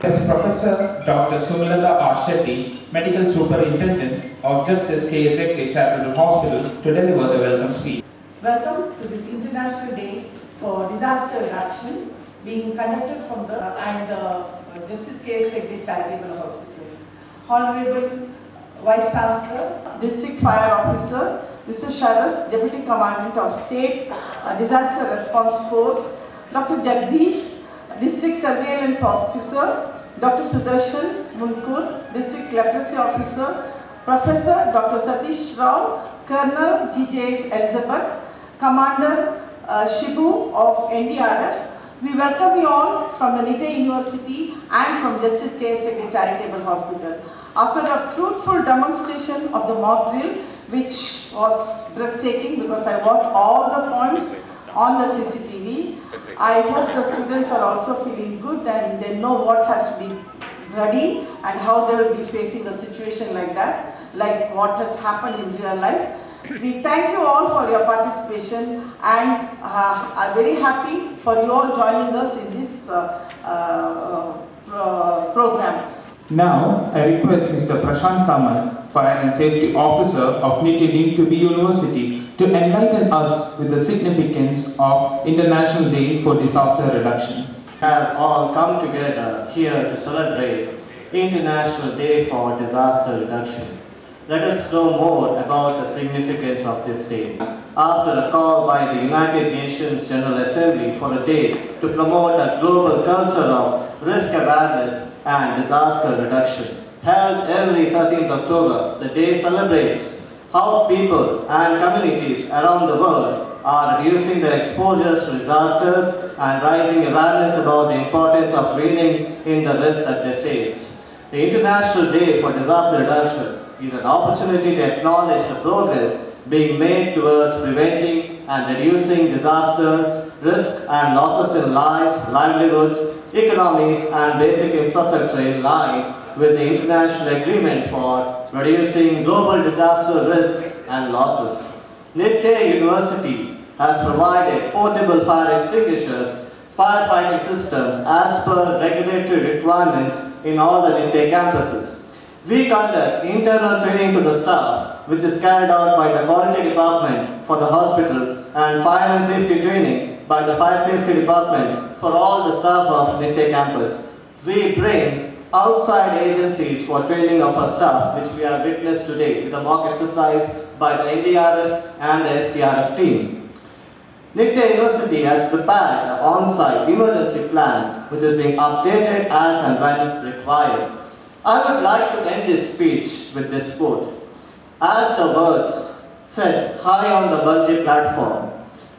As Professor Dr. Sumilata R. Shetty, Medical Superintendent of Justice K.S. Charitable Hospital, to deliver the welcome speech. Welcome to this International Day for Disaster Reduction being conducted from the Justice K.S. Charitable Hospital. Honorable Vice Chancellor, District Fire Officer, Mr. Sharad, Deputy Commandant of State Disaster Response Force, Dr. Jagdish, District Surveillance Officer, Dr. Sudarshan Munkur, District Leprosy Officer, Professor Dr. Satish Rao, Colonel G.J. Elizabeth, Commander Shibu of NDRF. We welcome you all from the Nitte University and from Justice K.S. Charitable Hospital. After a fruitful demonstration of the mock drill, which was breathtaking because I watched all the points on the CCTV, I hope the students are also feeling good and they know what has to be ready and how they will be facing a situation like that, like what has happened in real life. We thank you all for your participation and are very happy for you all joining us in this program. Now, I request Mr. Prashant Kamal, Fire and Safety Officer of Nitte Deemed University, to enlighten us with the significance of International Day for Disaster Reduction. Have all come together here to celebrate International Day for Disaster Reduction. Let us know more about the significance of this day. After a call by the United Nations General Assembly for a day to promote a global culture of risk awareness and disaster reduction, held every 13th October, the day celebrates how people and communities around the world are reducing their exposures to disasters and raising awareness about the importance of rein in the risk that they face. The International Day for Disaster Reduction is an opportunity to acknowledge the progress being made towards preventing and reducing disaster risk and losses in lives, livelihoods, economies and basic infrastructure in line with the international agreement for reducing global disaster risk and losses. Nitte University has provided portable fire extinguishers firefighting system as per regulatory requirements in all the Nitte campuses. We conduct internal training to the staff, which is carried out by the Quality Department for the hospital and Fire and Safety Training by the Fire Safety Department for all the staff of Nitte campus. We bring outside agencies for training of our staff, which we have witnessed today with a mock exercise by the NDRF and the SDRF team. Nitte University has prepared an on-site emergency plan, which is being updated as and when required. I would like to end this speech with this quote. As the words said high on the bungee platform,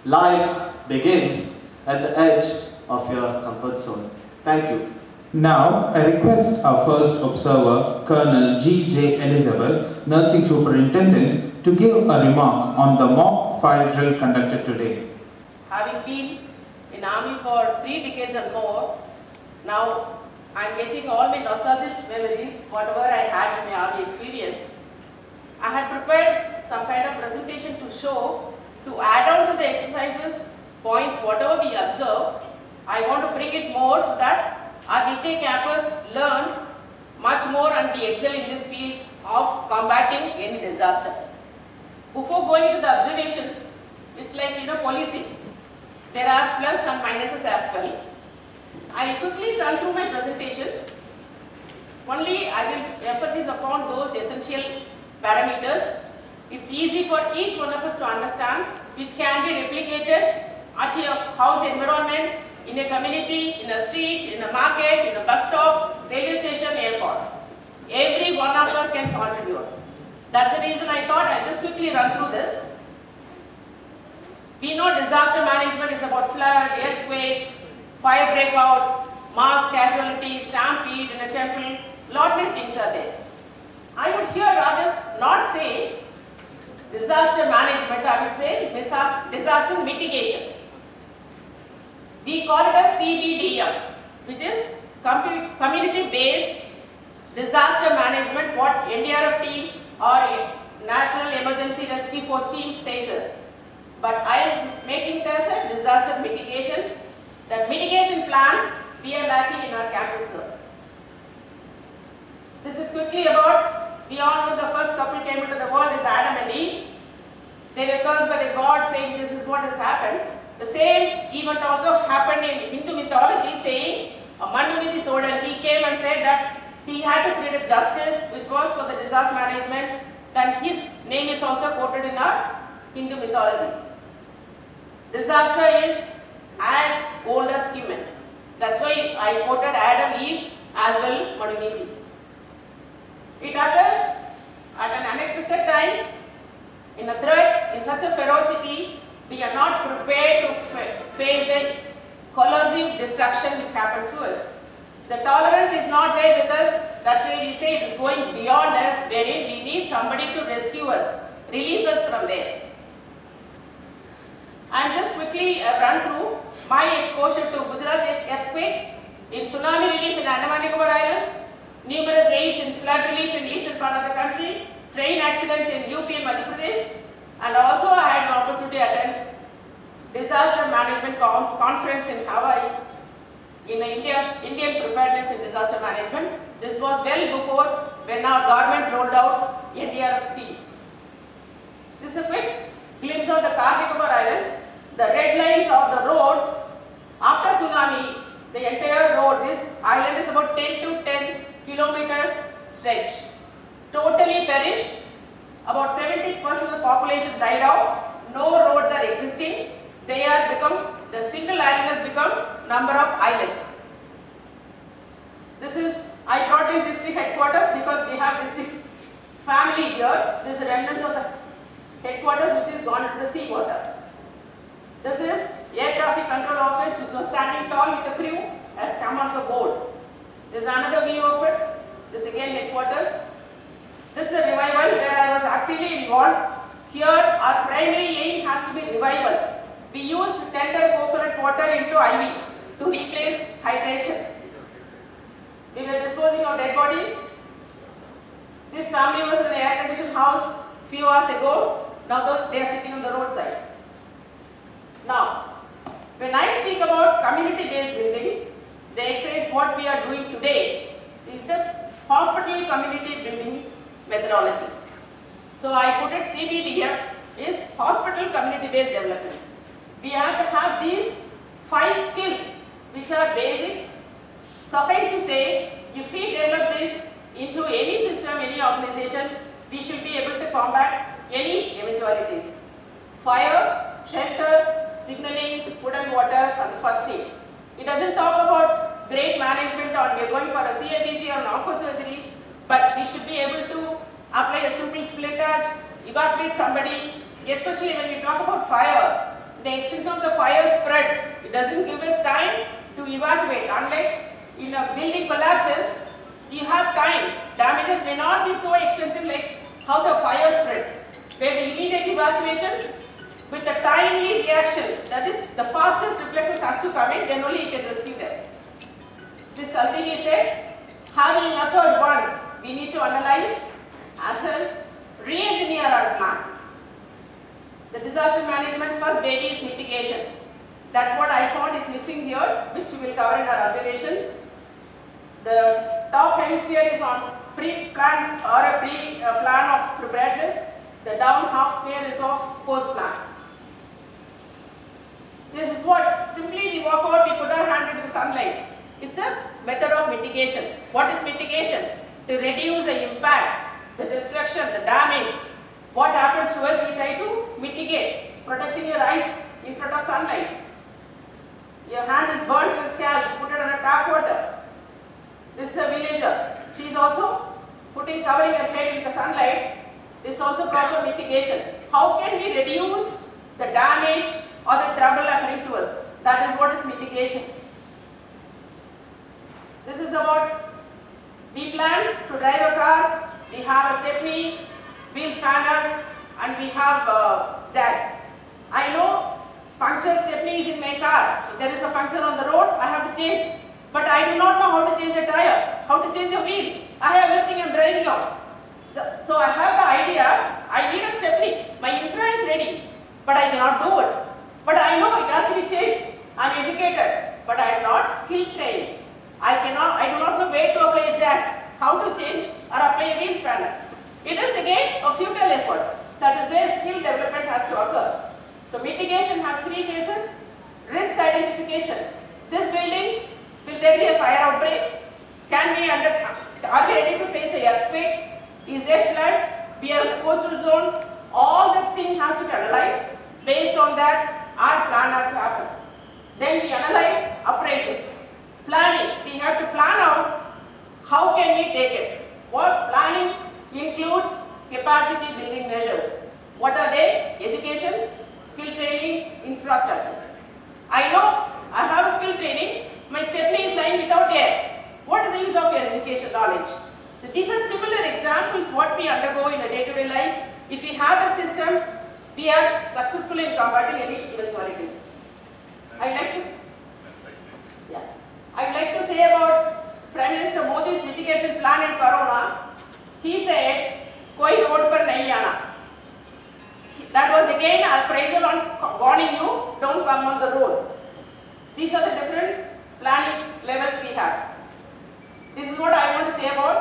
life begins at the edge of your comfort zone. Thank you. Now, I request our first observer, Colonel G.J. Elizabeth, Nursing Superintendent, to give a remark on the mock fire drill conducted today. Having been in Army for 3 decades and more, now I am getting all my nostalgic memories, whatever I had in my Army experience. I had prepared some kind of presentation to show, to add on to the exercises, points, whatever we observe. I want to bring it more so that our Nitte campus learns much more and we excel in this field of combating any disaster. Before going to the observations, it's like policing. There are plus and minuses as well. I'll quickly run through my presentation. Only I will emphasize upon those essential parameters. It's easy for each one of us to understand, which can be replicated at your house environment, in a community, in a street, in a market, in a bus stop, railway station, airport. Every one of us can contribute. That's the reason I thought I'll just quickly run through this. We know disaster management is about flood, earthquakes, fire breakouts, mass casualties, stampede in a temple, lot many things are there. I would here rather not say disaster management, I would say disaster mitigation. We call it as CBDM, which is community-based disaster management, what NDRF team or National Emergency Rescue Force team says it. But I am making it as a disaster mitigation. That mitigation plan we are lacking in our campus, sir. This is quickly about, we all know the first couple came into the world is Adam and Eve. They were cursed by the God saying this is what has happened. The same event also happened in Hindu mythology saying, Manu Sodan, he came and said that he had to create a justice which was for the disaster management. Then his name is also quoted in our Hindu mythology. Disaster is as old as human. That's why I quoted Adam, Eve as well Manu. It occurs at an unexpected time, in a threat, in such a ferocity, we are not prepared to face the collusive destruction which happens to us. The tolerance is not there with us, that's why we say it is going beyond us, wherein we need somebody to rescue us, relieve us from there. I am just quickly run through my exposure to Gujarat earthquake, in tsunami relief in Andaman and Nicobar Islands, numerous aids in flood relief in eastern part of the country, train accidents in UP and Madhya Pradesh, and also I had an opportunity to attend disaster management conference in Hawaii in Indian preparedness in disaster management. This was well before when our government rolled out NDRF scheme. This is a quick glimpse of the Nicobar Islands. The red lines of the roads after tsunami, the entire road, this island is about 10 to 10 kilometer stretch. Totally perished. About 70% of the population died off. No roads are existing. They are become, the single island has become number of islets. This is, I brought in district headquarters because we have district family here. This is remnants of the headquarters which is gone into the sea water. This is air traffic control office which was standing tall with the crew has come on the board. This is another view of it. This again headquarters. This is a revival where I was actively involved. Here our primary aim has to be revival. We used tender coconut water into IV to replace hydration. We were disposing of dead bodies. This family was in an air conditioned house few hours ago. Now they are sitting on the roadside. Now, when I speak about community based building, the exercise what we are doing today is the hospital community building methodology. So I put it CBD here is hospital community based development. We have to have these 5 skills which are basic. Suffice to say, if we develop this into any system, any organization, we should be able to combat any eventualities. Fire, shelter, signaling, food and water, and first aid. It doesn't talk about great management or we are going for a CIBG or an oncosurgery, but we should be able to apply a simple splittage, evacuate somebody, especially when we talk about fire. The extent of the fire spreads. It doesn't give us time to evacuate. Unlike in a building collapses, you have time. Damages may not be so extensive like how the fire spreads. Where the immediate evacuation with the timely reaction, that is the fastest reflexes has to come in, then only you can rescue them. This ultimately said, having occurred once, we need to analyze, assess, re-engineer our plan. The disaster management's first baby is mitigation. That's what I found is missing here, which we will cover in our observations. The top hemisphere is on pre-plan or a pre-plan of preparedness. The down half sphere is of post-plan. This is what, simply we walk out, we put our hand into the sunlight. It's a method of mitigation. What is mitigation? To reduce the impact, the destruction, the damage. What happens to us, we try to mitigate. Protecting your eyes in front of sunlight. Your hand is burnt in the scalp, put it on a tap water. This is a villager. She is also covering her head in the sunlight. This is also process of mitigation. How can we reduce the damage or the trouble occurring to us? That is what is mitigation. This is about, we plan to drive a car, we have a stepney, wheel spanner, and we have a jack. I know puncture stepney is in my car. If there is a puncture on the road, I have to change. But I do not know how to change a tire, how to change a wheel. I have everything, I am driving out. So I have the idea, I need a stepney. My infra is ready, but I cannot do it. But I know it has to be changed. I am educated, but I am not skill trained. I do not know where to apply a jack, how to change or apply a wheel spanner. It is again a futile effort. That is where skill development has to occur. So mitigation has three phases. Risk identification. This building, will there be a fire outbreak? Are we ready to face an earthquake? Is there floods? We are in the coastal zone. All the thing has to be analyzed. Based on that, our plan had to happen. Then we analyze, appraise it. Planning, we have to plan out how can we take it. What planning includes capacity building measures. What are they? Education, skill training, infrastructure. I know I have a skill training, my stepney is lying without air. What is the use of your education knowledge? So these are similar examples what we undergo in a day-to-day life. If we have that system, we are successful in combating any eventualities. I'd like to say about Prime Minister Modi's mitigation plan in Corona. He said, "Koi road par nahi aana." That was again a appraisal on warning you, don't come on the road. These are the different planning levels we have. This is what I want to say about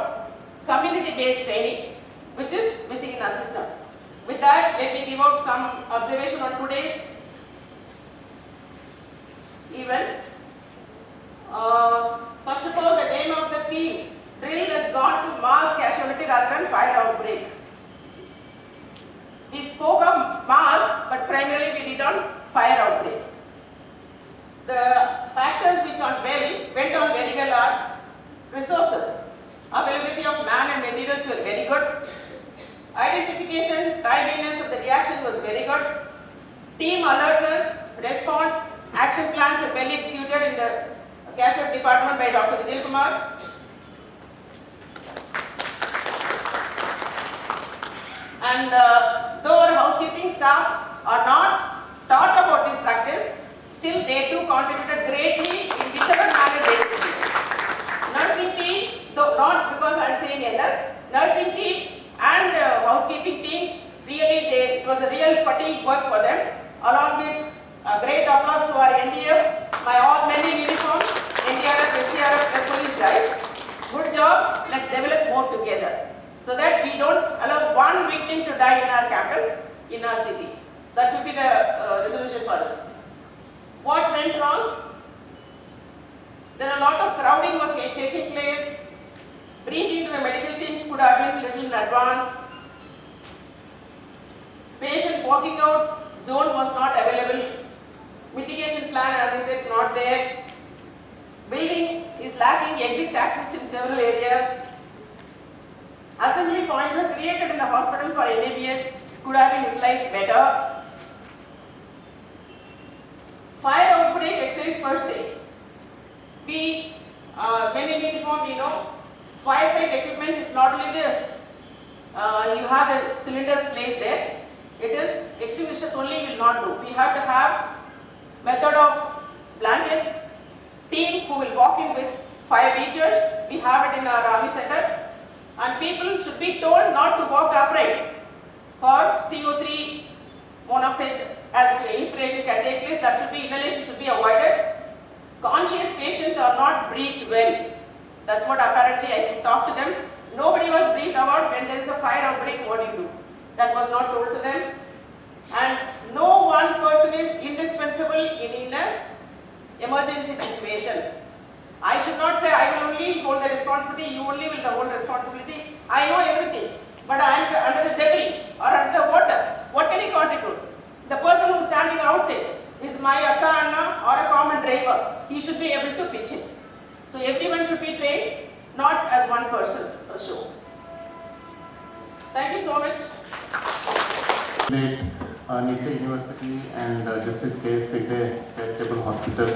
community-based training, which is missing in our system. With that, let me give out some observation on today's event. First of all, the name of the theme, drill has gone to mass casualty rather than fire outbreak. We spoke of mass, but primarily we did on fire outbreak. The factors which went on very well are resources. Availability of man and materials were very good. Identification, timeliness of the reaction was very good. Team alertness, response, action plans are well executed in the casualty department by Dr. Vijay Kumar. And though our housekeeping staff are not taught about this practice, still they too contributed greatly in whichever manner they could. Nursing team, though not because I am saying NS, nursing team and housekeeping team, really it was a real fatigue work for them. Along with great applause to our NDF, my all many uniforms, NDRF, SDRF, plus police guys. Good job, let's develop more together, so that we don't allow one victim to die in our campus, in our city. That should be the resolution for us. What went wrong? There are a lot of crowding was taking place. Briefing to the medical team could have been little in advance. Patient walking out zone was not available. Mitigation plan, as I said, not there. Building is lacking exit access in several areas. Assembly points are created in the hospital for NABH, could have been utilized better. Fire outbreak exercise per se. We, when in uniform, you know, firefight equipment is not only the, you have the cylinders placed there, it is extinguishers only will not do. We have to have method of blankets, team who will walk in with fire beaters. We have it in our army center. And people should be told not to walk upright for CO3 monoxide as inspiration can take place. That should be, inhalation should be avoided. Conscious patients are not briefed well. That's what apparently I could talk to them. Nobody was briefed about when there is a fire outbreak, what do you do? That was not told to them. And no one person is indispensable in an emergency situation. I should not say I will only hold the responsibility, you only will the whole responsibility. I know everything, but I am under the debris or under the water. What can he contribute? The person who is standing outside is my akka anna or a common driver. He should be able to pitch in. So everyone should be trained, not as one person per show. Thank you so much. Niti University and Justice K. Segde Charitable Hospital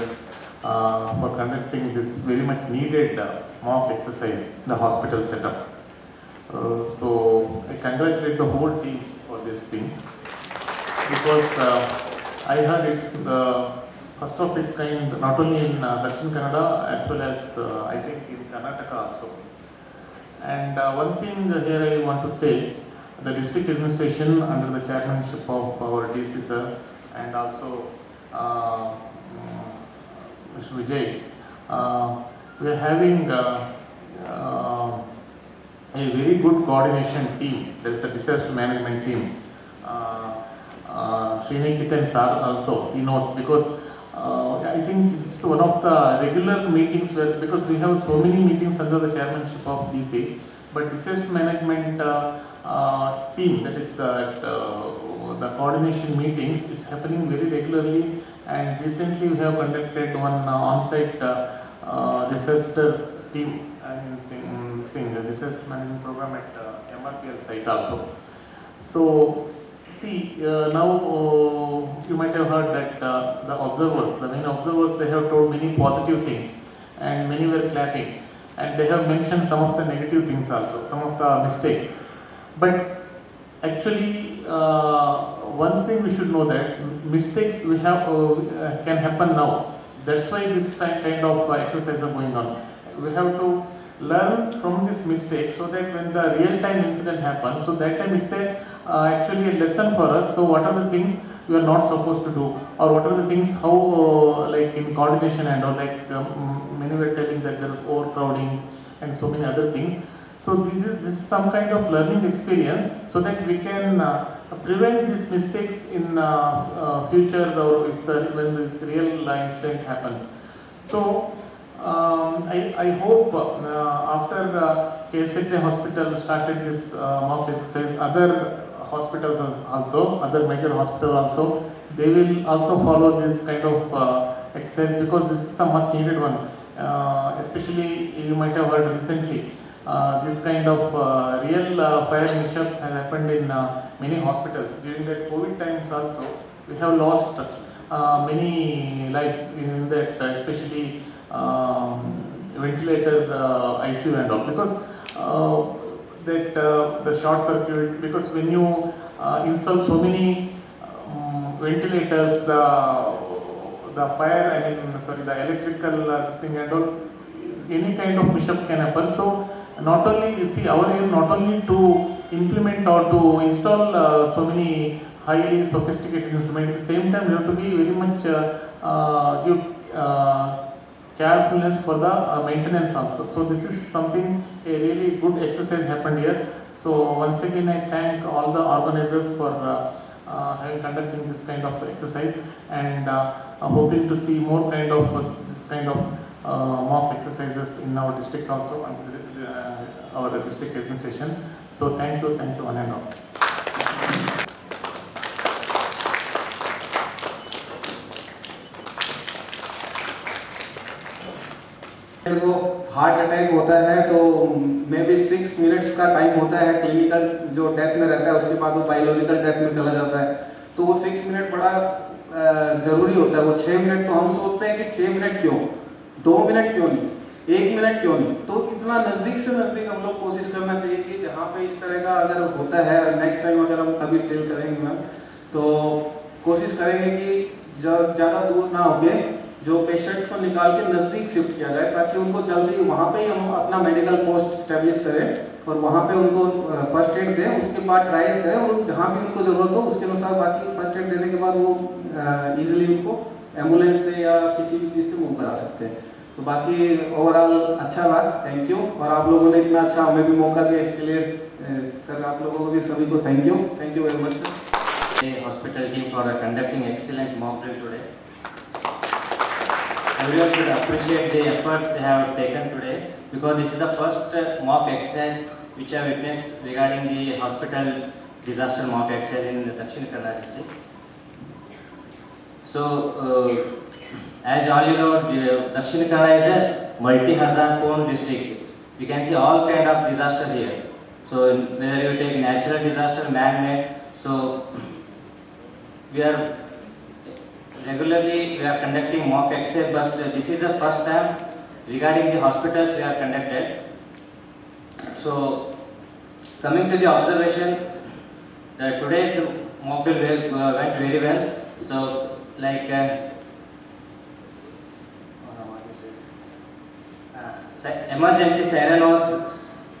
for conducting this very much needed mock exercise in the hospital setup. So I congratulate the whole team for this thing, because I heard it's the first of its kind not only in Dakshin Kannada as well as I think in Karnataka also. And one thing here I want to say, the district administration under the chairmanship of our DC sir and also Mr. Vijay, we are having a very good coordination team. There is a disaster management team. Srinikitan sir also, he knows, because I think it's one of the regular meetings where, because we have so many meetings under the chairmanship of DC, but disaster management team, that is the coordination meetings, is happening very regularly, and recently we have conducted one on-site disaster team and the disaster management program at MRPL site also. So see, now you might have heard that the main observers, they have told many positive things and many were clapping, and they have mentioned some of the negative things also, some of the mistakes. But actually, one thing we should know, that mistakes we have can happen now. That's why this kind of exercise are going on. We have to learn from this mistake, so that when the real time incident happens, so that time it's actually a lesson for us. So what are the things we are not supposed to do, or what are the things how like in coordination and all, like many were telling that there is overcrowding and so many other things. So this is some kind of learning experience, so that we can prevent these mistakes in future, or when this real incident happens. So I hope after KSHA hospital started this mock exercise, other hospitals also, other major hospitals also, they will also follow this kind of exercise, because this is the much needed one. Especially you might have heard recently, this kind of real fire mishaps has happened in many hospitals. During that COVID times also, we have lost many life in that, especially ventilator ICU and all, because the short circuit, because when you install so many ventilators, the fire, the electrical this thing and all, any kind of mishap can happen. So not only, you see, our aim not only to implement or to install so many highly sophisticated instruments, at the same time we have to be very much give carefulness for the maintenance also. So this is something, a really good exercise happened here. So once again I thank all the organizers for conducting this kind of exercise, and I'm hoping to see more kind of this kind of mock exercises in our district also, and our district administration. So thank you one and all. को heart attack होता है तो may be 6 minutes का time होता है clinical जो death में रहता है, उसके बाद वो बायोलॉजिकल डेथ में चला जाता है। तो वो 6 मिनट बड़ा ज़रूरी होता है। वो 6 मिनट तो हम सोचते हैं कि 6 मिनट क्यों, 2 मिनट क्यों नहीं, 1 मिनट क्यों नहीं। तो इतना नज़दीक से नज़दीक हम लोग कोशिश करना चाहिए कि जहाँ पे इस तरह का अगर होता है, नेक्स्ट टाइम अगर हम कभी टेल करेंगे मैम, तो कोशिश करेंगे कि ज़्यादा दूर ना होके जो पेशेंट्स को निकाल के नज़दीक शिफ्ट किया जाए, ताकि उनको जल्दी वहाँ पे ही हम अपना मेडिकल पोस्ट स्टैब्लिश करें और वहाँ पे उनको फर्स्ट एड दें। उसके बाद ट्राइज करें और जहाँ भी उनको ज़रूरत हो उसके अनुसार बाकी फर्स्ट एड देने के बाद वो ईजिली उनको एम्बुलेंस से या किसी भी चीज़ से मूव करा सकते हैं। तो बाकी ओवरऑल अच्छा लगा, थैंक यू। और आप लोगों ने इतना अच्छा हमें भी मौका दिया, इसके लिए सर आप लोगों को भी सभी को thank you very much sir. Hospital team for conducting excellent mock drill today. Everyone should appreciate the effort they have taken today, because this is the first mock exercise which I witnessed regarding the hospital disaster mock exercise in the Dakshin Kannada district. So, as all you know, Dakshin Kannada is a multi-hazard prone district. We can see all kind of disasters here. So, whether you take natural disaster, man-made, so we are conducting mock exercise, but this is the first time regarding the hospitals we have conducted. So, coming to the observation, today's mock drill went very well. So, like emergency siren was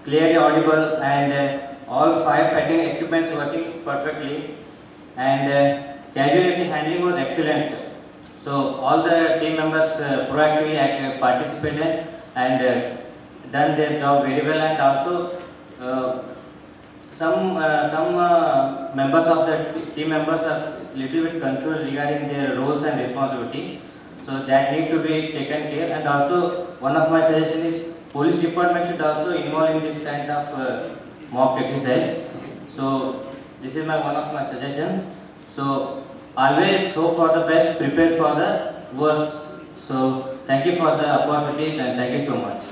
clearly audible, and all firefighting equipments working perfectly, and casualty handling was excellent. So all the team members proactively participated and done their job very well, and also some members of the team members are little bit confused regarding their roles and responsibility. So that need to be taken care. And also one of my suggestion is police department should also involve in this kind of mock exercise. So this is one of my suggestion. So always hope for the best, prepare for the worst. So thank you for the opportunity and thank you so much.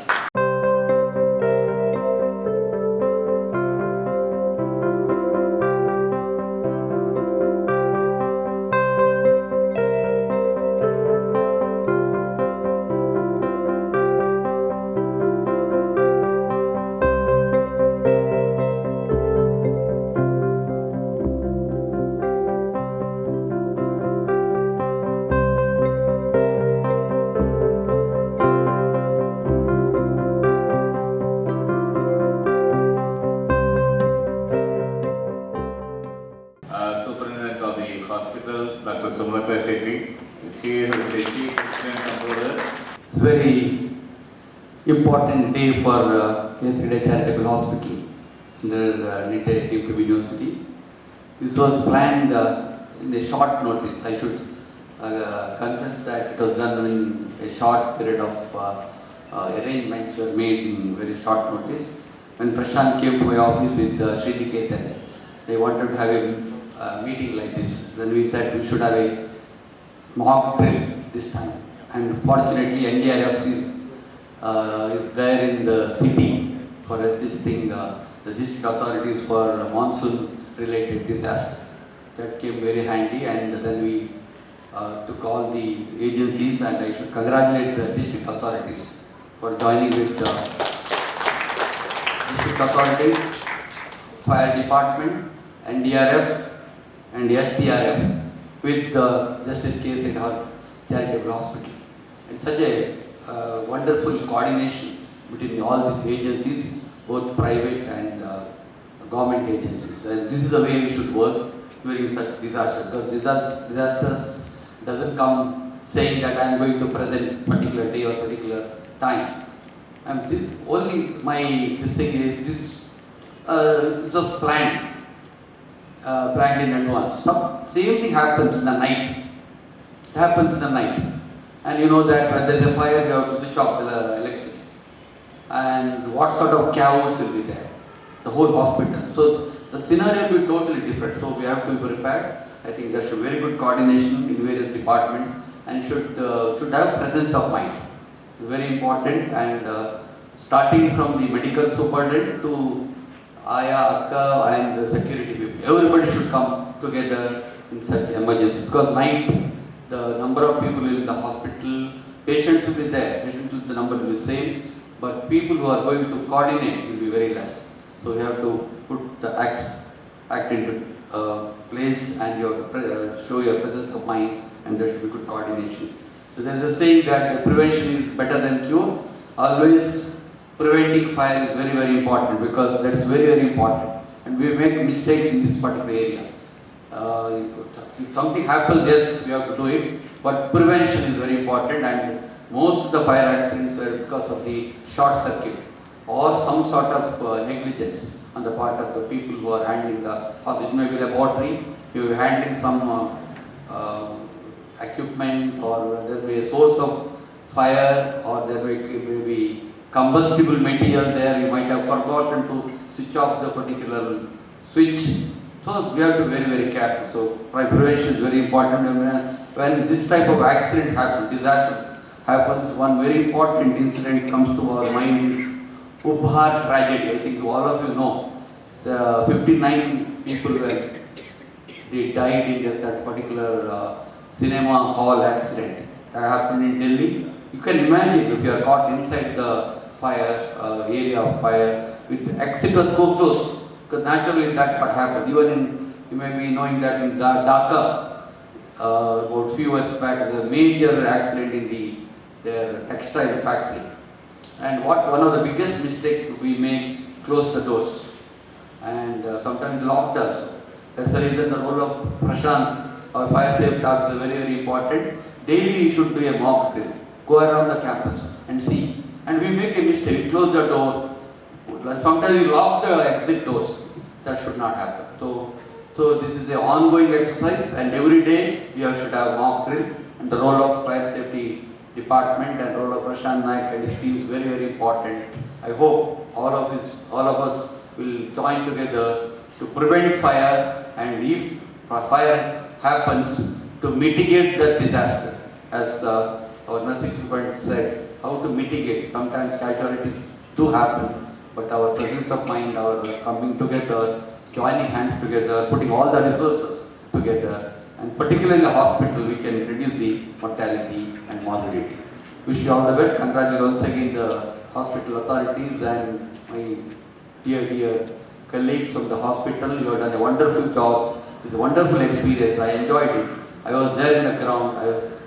Superintendent of the hospital, Dr. Sumata Shetty, is here with the chief extent controller. It's very important day for KSD Charitable Hospital under Nitty University. This was planned in a short notice. I should confess that it was done in a short period of arrangements were made in very short notice. When Prashant came to my office with Sridiketan, they wanted to have a meeting like this. Then we said we should have a mock drill this time. And fortunately, NDRF is there in the city for assisting the district authorities for monsoon-related disaster. That came very handy, and then we took all the agencies, and I should congratulate the district authorities for joining with the district authorities, fire department, NDRF and SDRF with the Justice Case in our charitable hospital. It's such a wonderful coordination between all these agencies, both private and government agencies. And this is the way we should work during such disasters. Because disasters doesn't come saying that I am going to present particular day or particular time. And only this thing is this it was planned in advance. Same thing happens in the night. It happens in the night. And you know that when there is a fire, you have to switch off the electricity. And what sort of chaos will be there? The whole hospital. So the scenario will be totally different. So we have to be prepared. I think there should be very good coordination in various departments and should have presence of mind. Very important. And starting from the medical superintendent to Abbakka and the security people, everybody should come together in such emergency. Because night, the number of people in the hospital, patients will be there, the number will be same, but people who are going to coordinate will be very less. So you have to put the act into place, and you have to show your presence of mind, and there should be good coordination. So there is a saying that prevention is better than cure. Always preventing fire is very, very important, because that's very, very important. And we make mistakes in this particular area. If something happens, yes, we have to do it, but prevention is very important, and most of the fire accidents were because of the short circuit or some sort of negligence on the part of the people who are handling the hospital. It may be laboratory, you will be handling some equipment, or there may be a source of fire, or there may be combustible material there, you might have forgotten to switch off the particular switch. So we have to be very, very careful. So prevention is very important. When this type of accident happens, disaster happens, one very important incident comes to our mind is Ubhar tragedy. I think all of you know. 59 people they died in that particular cinema hall accident that happened in Delhi. You can imagine if you are caught inside the fire area of fire with exit was closed. Because naturally that what happened. Even you may be knowing that in Dhaka, about a few years back, there was a major accident in their textile factory. And one of the biggest mistakes we make, close the doors. And sometimes locked also. That's the reason the role of Prashant, our fire safety officer, is very, very important. Daily we should do a mock drill. Go around the campus and see. And we make a mistake, we close the door, Sometimes we lock the exit doors. That should not happen. So this is an ongoing exercise, and every day we should have mock drill. And the role of fire safety department and role of Prashant Naik and his team is very, very important. I hope all of us will join together to prevent fire, and if fire happens, to mitigate the disaster. As our nursing student said, how to mitigate. Sometimes casualties do happen, but our presence of mind, our coming together, joining hands together, putting all the resources together, and particularly in the hospital, we can reduce the mortality and morbidity. Wish you all the best. Congratulations once again the hospital authorities and my dear colleagues from the hospital. You have done a wonderful job. It's a wonderful experience. I enjoyed it. I was there in the ground.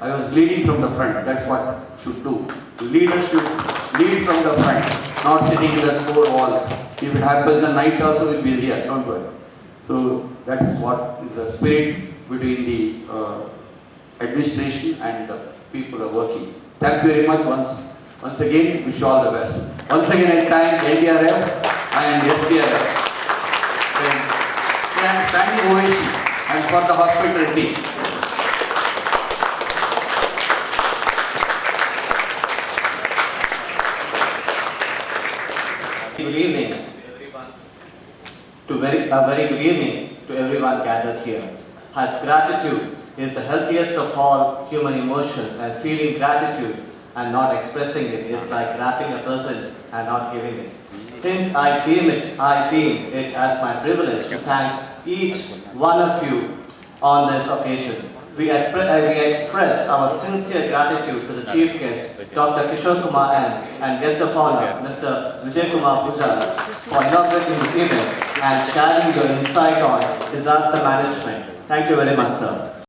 I was leading from the front. That's what should do. Leaders should lead from the front, not sitting in the four walls. If it happens at night also, we'll be here. Don't worry. So that's what is the spirit between the administration and the people who are working. Thank you very much once again. Wish you all the best. Once again, I thank NDRF and SDRF. And standing ovation and for the hospital team. Good evening. A very good evening to everyone gathered here. As gratitude is the healthiest of all human emotions, and feeling gratitude and not expressing it is like wrapping a present and not giving it. Hence, I deem it as my privilege to thank each one of you on this occasion. We express our sincere gratitude to the Chief Guest, Dr. Kishore Kumar M, and Guest of Honor, Mr. Vijay Kumar Pujara, for inaugurating this event and sharing your insight on disaster management. Thank you very much, sir.